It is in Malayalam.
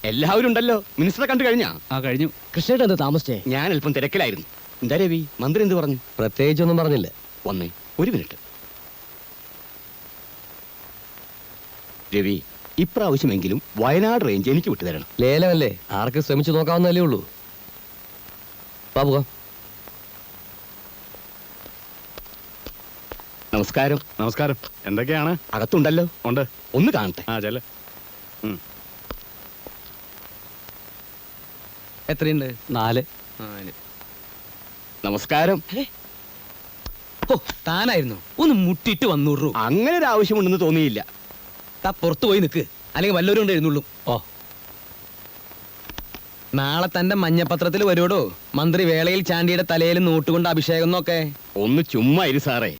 എല്ലാവരും ഉണ്ടല്ലോ. മിനിസ്റ്ററെ കണ്ടു കഴിഞ്ഞാ? കഴിഞ്ഞു. കൃഷ്ണേട്ടൻ എന്താ താമസിച്ചേ? ഞാൻ അല്പം തിരക്കിലായിരുന്നു. എന്താ രവി, മന്ത്രി എന്ത് പറഞ്ഞു? പ്രത്യേകിച്ചൊന്നും പറഞ്ഞില്ല. വന്നേ, ഒരു മിനിറ്റ്. രവി, ഇപ്രാവശ്യമെങ്കിലും വയനാട് റേഞ്ച് എനിക്ക് വിട്ടുതരണം. ലേലമല്ലേ, ആർക്ക് ശ്രമിച്ചു നോക്കാവുന്നല്ലേ ഉള്ളൂ. ബാബുക, നമസ്കാരം. നമസ്കാരം. എന്തൊക്കെയാണ്? അകത്തുണ്ടല്ലോ. ഉണ്ട്. ഒന്ന് കാണട്ടെ. ചെല്ല. എത്രയുണ്ട്? 4. നമസ്കാരം. താനായിരുന്നു ഒന്ന് മുട്ടിട്ട് 100 രൂപ. അങ്ങനെ ഒരു ആവശ്യമുണ്ടെന്ന് തോന്നിയില്ല. താ പുറത്തു പോയി നിൽക്ക്, അല്ലെങ്കിൽ വല്ലവരും കൊണ്ട് എഴുന്നള്ളും. നാളെ തന്റെ മഞ്ഞപത്രത്തിൽ വരുവടോ, മന്ത്രി വേളയിൽ ചാണ്ടിയുടെ തലയിൽ നോട്ടുകൊണ്ട് അഭിഷേകം എന്നൊക്കെ. ഒന്ന് ചുമ്മാ ഇരു സാറേ.